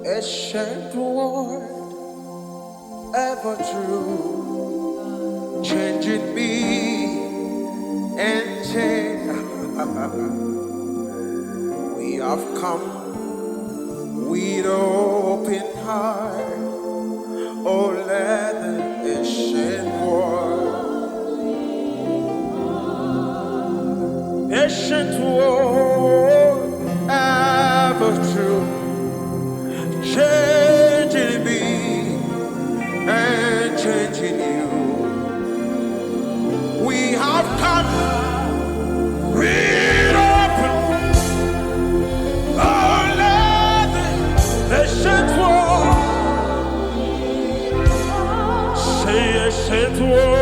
Ancient word, ever true, changing me and change. We have come with open heart. Oh, let the ancient word, ever true, changing me and changing you. We have come with open, oh, let the ancient word, say ancient word.